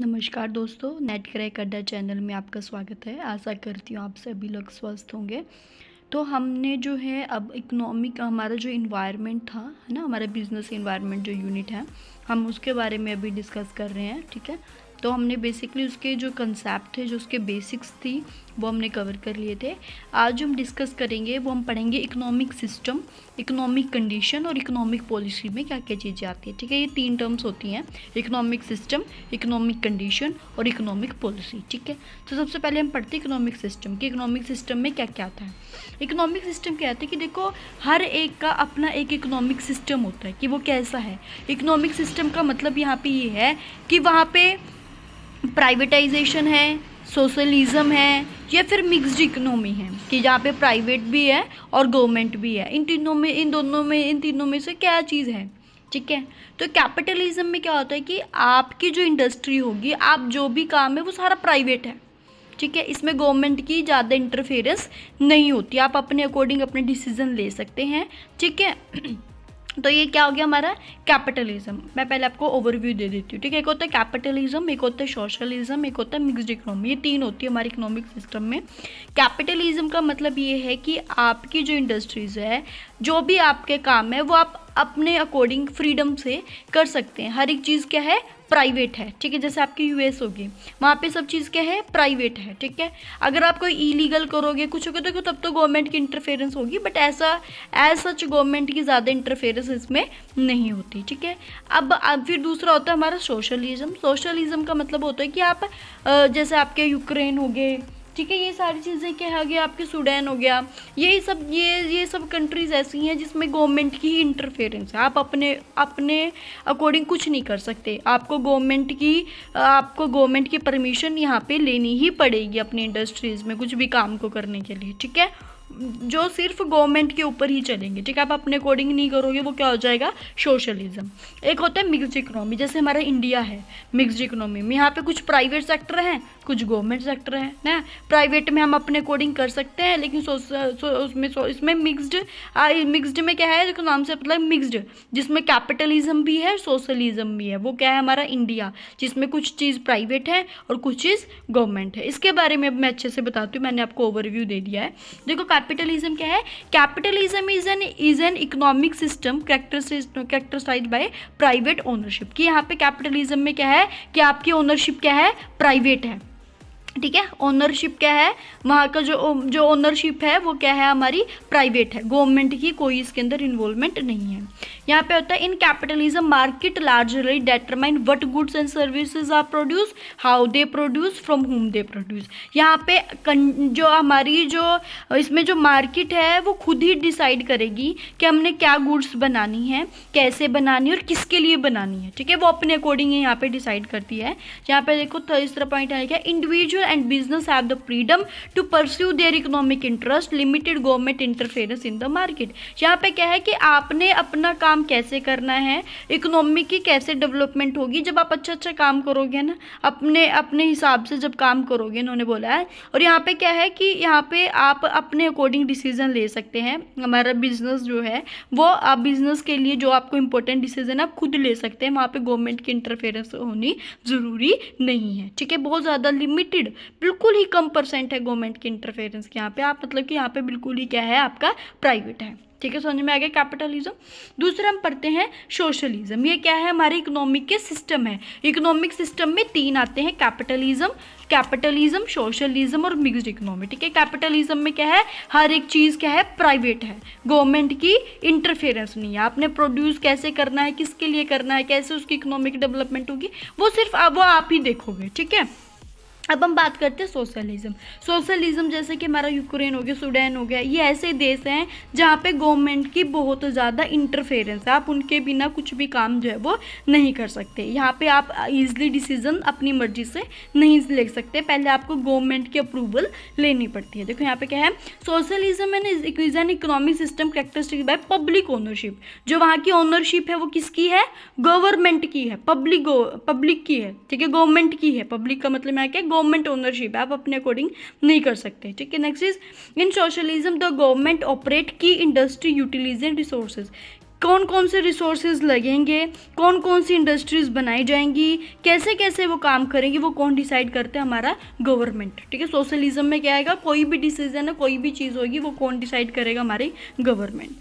नमस्कार दोस्तों, net crack अड्डा चैनल में आपका स्वागत है। आशा करती हूँ आप सभी लोग स्वस्थ होंगे। तो हमने जो है अब इकोनॉमिक हमारा जो इन्वायरमेंट था है ना, हमारा बिजनेस इन्वायरमेंट जो यूनिट है, हम उसके बारे में अभी डिस्कस कर रहे हैं। ठीक है, तो हमने बेसिकली उसके जो कंसेप्ट थे, जो उसके बेसिक्स थी, वो हमने कवर कर लिए थे। आज जो हम डिस्कस करेंगे वो हम पढ़ेंगे इकोनॉमिक सिस्टम, इकोनॉमिक कंडीशन और इकोनॉमिक पॉलिसी में क्या क्या चीज़ें आती है। ठीक है, ये 3 टर्म्स होती हैं, इकोनॉमिक सिस्टम, इकोनॉमिक कंडीशन और इकोनॉमिक पॉलिसी। ठीक है, तो सबसे पहले हम पढ़ते हैं इकोनॉमिक सिस्टम कि इकोनॉमिक सिस्टम में क्या क्या आता है। इकोनॉमिक सिस्टम क्या आता है कि देखो, हर एक का अपना एक इकोनॉमिक सिस्टम होता है कि वो कैसा है। इकोनॉमिक सिस्टम का मतलब यहाँ पे ये है कि वहाँ पे प्राइवेटाइजेशन है, सोशलिज्म है या फिर मिक्स्ड इकोनॉमी है कि जहाँ पे प्राइवेट भी है और गवर्नमेंट भी है। इन तीनों में से क्या चीज़ है। ठीक है, तो कैपिटलिज्म में क्या होता है कि आपकी जो इंडस्ट्री होगी, आप जो भी काम है वो सारा प्राइवेट है। ठीक है, इसमें गवर्नमेंट की ज़्यादा इंटरफेरेंस नहीं होती, आप अपने अकॉर्डिंग अपने डिसीजन ले सकते हैं। ठीक है, तो ये क्या हो गया हमारा कैपिटलिज्म। मैं पहले आपको ओवरव्यू दे देती हूँ। ठीक है, एक होता है कैपिटलिज्म, एक होता है सोशलिज्म, एक होता है मिक्स्ड इकोनॉमी। ये 3 होती है हमारे इकोनॉमिक सिस्टम में। कैपिटलिज्म का मतलब ये है कि आपकी जो इंडस्ट्रीज है, जो भी आपके काम है, वो आप अपने अकॉर्डिंग फ्रीडम से कर सकते हैं। हर एक चीज़ क्या है, प्राइवेट है। ठीक है, जैसे आपकी यूएस होगी, वहाँ पे सब चीज़ क्या है, प्राइवेट है। ठीक है, अगर आप कोई इलीगल करोगे, कुछ होगा तो तब तो गवर्नमेंट की इंटरफेरेंस होगी, बट ऐसा एज सच गवर्नमेंट की ज़्यादा इंटरफेरेंस इसमें नहीं होती। ठीक है, अब फिर दूसरा होता है हमारा सोशलिज्म। सोशलिज्म का मतलब होता है कि आप जैसे आपके यूक्रेन हो गए, ठीक है, ये सारी चीज़ें क्या हो गया, आपके सूडान हो गया, ये सब कंट्रीज़ ऐसी हैं जिसमें गवर्नमेंट की ही इंटरफेरेंस है। आप अपने अकॉर्डिंग कुछ नहीं कर सकते। आपको गवर्नमेंट की परमिशन यहाँ पे लेनी ही पड़ेगी अपनी इंडस्ट्रीज़ में कुछ भी काम को करने के लिए। ठीक है, जो सिर्फ गवर्नमेंट के ऊपर ही चलेंगे। ठीक है, आप अपने अकॉर्डिंग नहीं करोगे, वो क्या हो जाएगा, सोशलिज्म। एक होता है मिक्स्ड इकोनॉमी, जैसे हमारा इंडिया है। मिक्स्ड इकोनॉमी में यहाँ पे कुछ प्राइवेट सेक्टर हैं, कुछ गवर्नमेंट सेक्टर है ना। प्राइवेट में हम अपने अकॉर्डिंग कर सकते हैं, लेकिन इसमें मिक्स्ड में क्या है, देखो नाम से मतलब मिक्स्ड, जिसमें कैपिटलिज्म भी है, सोशलिज्म भी है। वो क्या है हमारा इंडिया, जिसमें कुछ चीज़ प्राइवेट है और कुछ चीज़ गवर्नमेंट है। इसके बारे में मैं अच्छे से बताती हूँ, मैंने आपको ओवरव्यू दे दिया है। देखो कैपिटलिज्म क्या है, capitalism is an economic system characterised by private ownership. कि यहाँ पे कैपिटलिज्म में क्या है कि आपकी ओनरशिप क्या है, प्राइवेट है। ठीक है, ओनरशिप क्या है, वहाँ का जो ओनरशिप है वो क्या है, हमारी प्राइवेट है। गवर्नमेंट की कोई इसके अंदर इन्वॉल्वमेंट नहीं है। यहाँ पे होता है in capitalism market largely determine what goods and services are produce, how they produce, from whom they produce. यहाँ पे जो हमारी इसमें जो मार्केट है वो खुद ही डिसाइड करेगी कि हमने क्या गुड्स बनानी है, कैसे बनानी है और किसके लिए बनानी है। ठीक है, वो अपने अकॉर्डिंग यहाँ पे डिसाइड करती है। यहाँ पे देखो तीसरा पॉइंट है क्या, individual and business have the freedom to pursue their economic interest, limited government interference in the market। यहाँ पे क्या है कि आपने अपना काम कैसे करना है, इकोनॉमी की कैसे डेवलपमेंट होगी जब आप अच्छा काम करोगे ना, अपने हिसाब से जब काम करोगे, इन्होंने बोला है। और यहाँ पे क्या है कि यहाँ पे आप अपने अकॉर्डिंग डिसीजन ले सकते हैं। हमारा बिजनेस जो है वो, आप बिजनेस के लिए जो आपको इंपॉर्टेंट डिसीजन आप खुद ले सकते हैं, वहाँ पे गवर्नमेंट की इंटरफेरेंस होनी ज़रूरी नहीं है। ठीक है, बहुत ज़्यादा लिमिटेड, बिल्कुल ही कम परसेंट है गवर्नमेंट की इंटरफेरेंस के यहाँ पे। आप मतलब कि यहाँ पे बिल्कुल ही क्या है, आपका प्राइवेट है। ठीक है, समझ में आ गया कैपिटलिज्म। दूसरा हम पढ़ते हैं सोशलिज्म। ये क्या है, हमारे इकोनॉमिक के सिस्टम है। इकोनॉमिक सिस्टम में 3 आते हैं, कैपिटलिज्म, सोशलिज्म और मिक्स्ड इकोनॉमी। ठीक है, कैपिटलिज्म में क्या है, हर एक चीज़ क्या है, प्राइवेट है, गवर्नमेंट की इंटरफेरेंस नहीं है। आपने प्रोड्यूस कैसे करना है, किसके लिए करना है, कैसे उसकी इकोनॉमिक डेवलपमेंट होगी, वो सिर्फ वो आप ही देखोगे। ठीक है, अब हम बात करते हैं सोशलिज्म जैसे कि हमारा यूक्रेन हो गया, सूडान हो गया, ये ऐसे देश हैं जहाँ पे गवर्नमेंट की बहुत ज़्यादा इंटरफेरेंस है। आप उनके बिना कुछ भी काम जो है वो नहीं कर सकते। यहाँ पे आप इजीली डिसीजन अपनी मर्जी से नहीं ले सकते, पहले आपको गवर्नमेंट की अप्रूवल लेनी पड़ती है। देखो यहाँ पे क्या है, socialism is an economic system characteristic by public ownership. जो वहाँ की ओनरशिप है वो किसकी है, गवर्नमेंट की है, पब्लिक की है। ठीक है, गवर्नमेंट की है, पब्लिक का मतलब यहाँ क्या, गवर्नमेंट ओनरशिप है, आप अपने अकॉर्डिंग नहीं कर सकते। ठीक है, next is in socialism the government operate की इंडस्ट्री यूटिलाइजिंग रिसोर्सेज। कौन कौन से रिसोर्सेज लगेंगे, कौन कौन सी इंडस्ट्रीज़ बनाई जाएंगी, कैसे कैसे वो काम करेंगी, वो कौन डिसाइड करते हैं? हमारा गवर्नमेंट। ठीक है, सोशलिज्म में क्या आएगा? कोई भी डिसीजन है, कोई भी चीज़ होगी, वो कौन डिसाइड करेगा? हमारी government.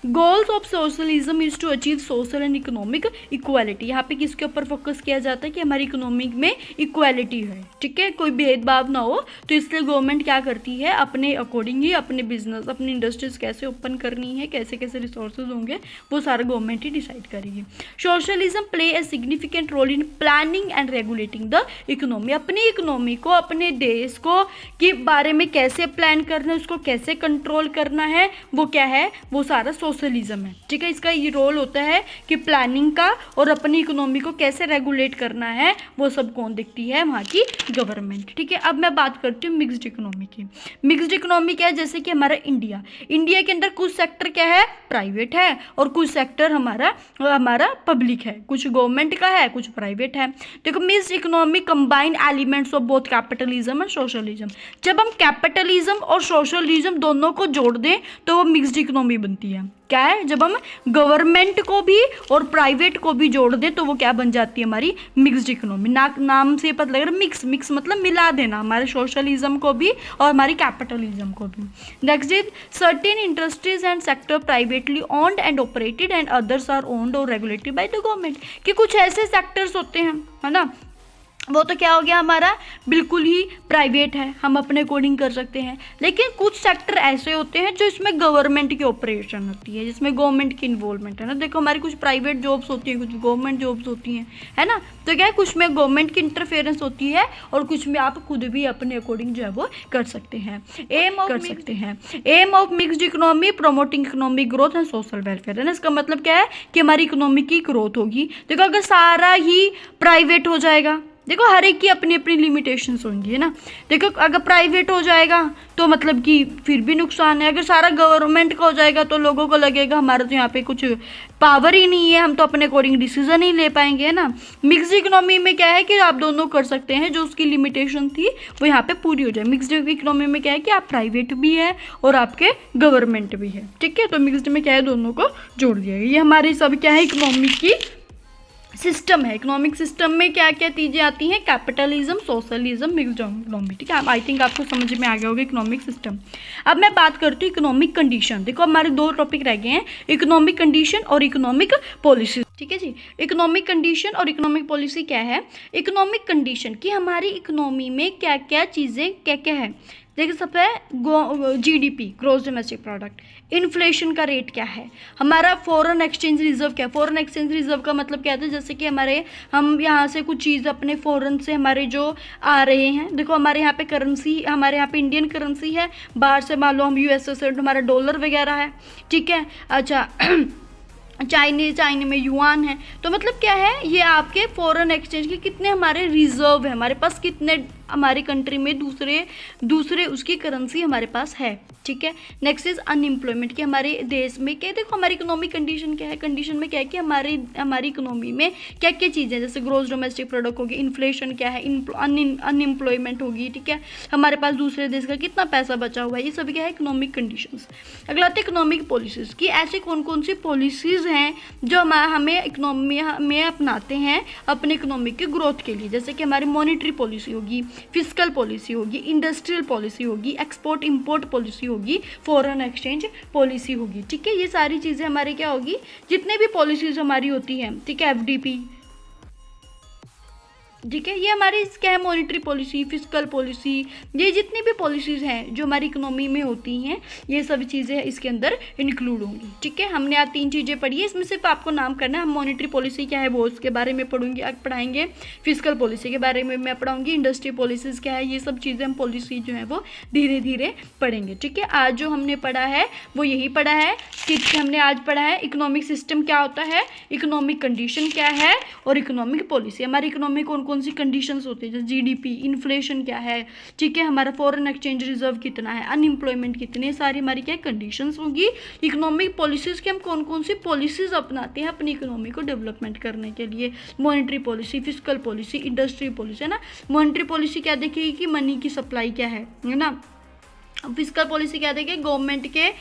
Goals of socialism is to achieve social and economic equality. यहाँ पे किसके ऊपर फोकस किया जाता है? कि हमारी इकोनॉमिक में इक्वालिटी है। ठीक है, कोई भेदभाव ना हो, तो इसलिए गवर्नमेंट क्या करती है? अपने अकॉर्डिंग ही अपने बिजनेस, अपनी इंडस्ट्रीज कैसे ओपन करनी है, कैसे कैसे रिसोर्सेज होंगे, वो सारा गवर्नमेंट ही डिसाइड करेगी। Socialism play a significant role in planning and regulating the economy. अपनी इकोनॉमी को, अपने देश को के बारे में कैसे प्लान करना है, उसको कैसे कंट्रोल करना है, वो क्या है? वो सारा सोशलिज्म है। ठीक है, इसका ये रोल होता है कि प्लानिंग का, और अपनी इकोनॉमी को कैसे रेगुलेट करना है, वो सब कौन देखती है? वहाँ की गवर्नमेंट। ठीक है, अब मैं बात करती हूँ मिक्स्ड इकोनॉमी की। मिक्स्ड इकोनॉमी क्या है? जैसे कि हमारा इंडिया, इंडिया के अंदर कुछ सेक्टर क्या है? प्राइवेट है, और कुछ सेक्टर हमारा पब्लिक है, कुछ गवर्नमेंट का है, कुछ प्राइवेट है। देखो, mixed economy combine elements of both capitalism and socialism. जब हम कैपिटलिज्म और सोशलिज्म दोनों को जोड़ दें तो वो मिक्स्ड इकोनॉमी बनती है। क्या है? जब हम गवर्नमेंट को भी और प्राइवेट को भी जोड़ दें तो वो क्या बन जाती है? हमारी मिक्स्ड इकोनॉमी। नाम से पता लग रहा है, मिक्स मतलब मिला देना, हमारे सोशलिज्म को भी और हमारी कैपिटलिज्म को भी। Next is certain industries and sector privately owned and operated and others are owned और रेगुलेटेड बाय द गवर्नमेंट। कि कुछ ऐसे सेक्टर्स होते हैं, है ना, वो तो क्या हो गया? हमारा बिल्कुल ही प्राइवेट है, हम अपने अकॉर्डिंग कर सकते हैं। लेकिन कुछ सेक्टर ऐसे होते हैं जो इसमें गवर्नमेंट की ऑपरेशन होती है, जिसमें गवर्नमेंट की इन्वॉल्वमेंट है ना। देखो, हमारी कुछ प्राइवेट जॉब्स होती हैं, कुछ गवर्नमेंट जॉब्स होती हैं, है ना। तो क्या है? कुछ में गवर्नमेंट की इंटरफेरेंस होती है और कुछ में आप खुद भी अपने अकॉर्डिंग जो है वो कर सकते हैं, aim of mixed economy promoting economic growth and social welfare, है ना। इसका मतलब क्या है? कि हमारी इकोनॉमी की ग्रोथ होगी। देखो, अगर सारा ही प्राइवेट हो जाएगा, देखो हर एक की अपनी अपनी लिमिटेशंस होंगी, है ना। देखो, अगर प्राइवेट हो जाएगा तो मतलब कि फिर भी नुकसान है। अगर सारा गवर्नमेंट का हो जाएगा तो लोगों को लगेगा हमारा तो यहाँ पे कुछ पावर ही नहीं है, हम तो अपने अकॉर्डिंग डिसीजन ही ले पाएंगे, है ना। मिक्स्ड इकोनॉमी में क्या है कि आप दोनों कर सकते हैं, जो उसकी लिमिटेशन थी वो यहाँ पे पूरी हो जाए। मिक्स्ड इकोनॉमी में क्या है कि आप प्राइवेट भी है और आपके गवर्नमेंट भी है। ठीक है, तो मिक्स्ड में क्या है? दोनों को जोड़ दिया गया। ये हमारी सब क्या है? इकोनॉमी की सिस्टम है। इकोनॉमिक सिस्टम में क्या क्या चीज़ें आती हैं? Capitalism, socialism, mixed economy. ठीक है, आई थिंक आपको समझ में आ गया होगा इकोनॉमिक सिस्टम। अब मैं बात करती हूँ इकोनॉमिक कंडीशन। देखो, हमारे दो टॉपिक रह गए हैं, इकोनॉमिक कंडीशन और इकोनॉमिक पॉलिसी। ठीक है जी, इकोनॉमिक कंडीशन और इकोनॉमिक पॉलिसी क्या है? इकोनॉमिक कंडीशन की हमारी इकोनॉमी में क्या क्या चीज़ें क्या क्या है। देखिए, सब है GDP, gross domestic product, inflation का रेट क्या है, हमारा फॉरेन एक्सचेंज रिजर्व क्या है। फॉरेन एक्सचेंज रिजर्व का मतलब क्या है? जैसे कि हम यहाँ से कुछ चीज़ अपने फॉरेन से हमारे जो आ रहे हैं, देखो हमारे यहाँ पे करेंसी, हमारे यहाँ पे इंडियन करेंसी है, बाहर से मान लो हम यूएसए से हमारा डॉलर वगैरह है। ठीक है, अच्छा चाइना में युआन है। तो मतलब क्या है? ये आपके फॉरेन एक्सचेंज के कितने हमारे रिजर्व है, हमारे पास कितने हमारी कंट्री में दूसरे उसकी करेंसी हमारे पास है। ठीक है, नेक्स्ट इज अनएम्प्लॉयमेंट की हमारे देश में क्या है। देखो, हमारी इकोनॉमिक कंडीशन क्या है? कंडीशन में क्या है कि हमारी इकोनॉमी में क्या क्या चीज़ें, जैसे ग्रोस डोमेस्टिक प्रोडक्ट होगी, इन्फ्लेशन क्या है, अनएम्प्लॉयमेंट होगी। ठीक है, हमारे पास दूसरे देश का कितना पैसा बचा हुआ है, ये सब क्या है? Economic conditions. अगला आते इकोनॉमिक पॉलिसीज़ की ऐसे कौन कौन सी पॉलिसीज़ हैं जो हमें इकोनॉमी में अपनाते हैं अपने इकोनॉमिक की ग्रोथ के लिए। जैसे कि हमारी मॉनिटरी पॉलिसी होगी, फिस्कल पॉलिसी होगी, इंडस्ट्रियल पॉलिसी होगी, एक्सपोर्ट इंपोर्ट पॉलिसी होगी, फॉरेन एक्सचेंज पॉलिसी होगी। ठीक है, ये सारी चीज़ें हमारी क्या होगी? जितने भी पॉलिसीज हमारी होती हैं, ठीक है, एफडीपी, ठीक है, ये हमारी क्या है? मॉनिटरी पॉलिसी, फिस्कल पॉलिसी, ये जितनी भी पॉलिसीज़ हैं जो हमारी इकोनॉमी में होती हैं, ये सभी चीज़ें इसके अंदर इंक्लूड होंगी। ठीक है, हमने आज 3 चीज़ें पढ़ी है, इसमें सिर्फ आपको नाम करना है। हम मॉनिटरी पॉलिसी क्या है वो उसके बारे में पढ़ाएंगे, फिस्कल पॉलिसी के बारे में मैं पढ़ाऊँगी, इंडस्ट्री पॉलिसीज़ क्या है, ये सब चीज़ें हम पॉलिसी जो है वो धीरे धीरे पढ़ेंगे। ठीक है, आज जो हमने पढ़ा है वो यही पढ़ा है कि हमने आज पढ़ा है इकोनॉमिक सिस्टम क्या होता है, इकोनॉमिक कंडीशन क्या है और इकोनॉमिक पॉलिसी। हमारी इकोनॉमी कौन सी कंडीशंस होती है, जैसे जीडीपी, इन्फ्लेशन क्या है, ठीक है, हमारा फॉरेन एक्सचेंज रिजर्व कितना है, अनएम्प्लॉयमेंट कितने, सारी हमारी क्या कंडीशंस होगी। इकोनॉमिक पॉलिसीज़ के हम कौन कौन सी पॉलिसीज़ अपनाते हैं अपनी इकोनॉमी को डेवलपमेंट करने के लिए। Monetary policy, fiscal policy, industry policy, है ना। मॉनिटरी पॉलिसी क्या देखेगी कि मनी की सप्लाई क्या है ना। फिस्कल पॉलिसी क्या देखेगी? गवर्नमेंट के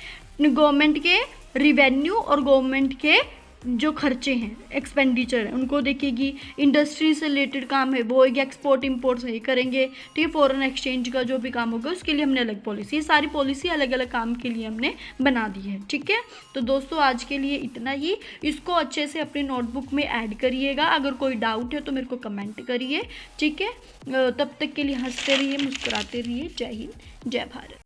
गवर्नमेंट के रिवेन्यू और गवर्नमेंट के जो खर्चे हैं, एक्सपेंडिचर है, उनको देखेगी। इंडस्ट्री से रिलेटेड काम है वो होगी, एक्सपोर्ट इम्पोर्ट सही करेंगे, ठीक है। फॉरेन एक्सचेंज का जो भी काम होगा उसके लिए हमने अलग पॉलिसी, ये सारी पॉलिसी अलग अलग काम के लिए हमने बना दी है, ठीक है। तो दोस्तों आज के लिए इतना ही, इसको अच्छे से अपनी नोटबुक में ऐड करिएगा। अगर कोई डाउट है तो मेरे को कमेंट करिए, ठीक है। तब तक के लिए हंसते रहिए, मुस्कुराते रहिए। जय हिंद, जय भारत।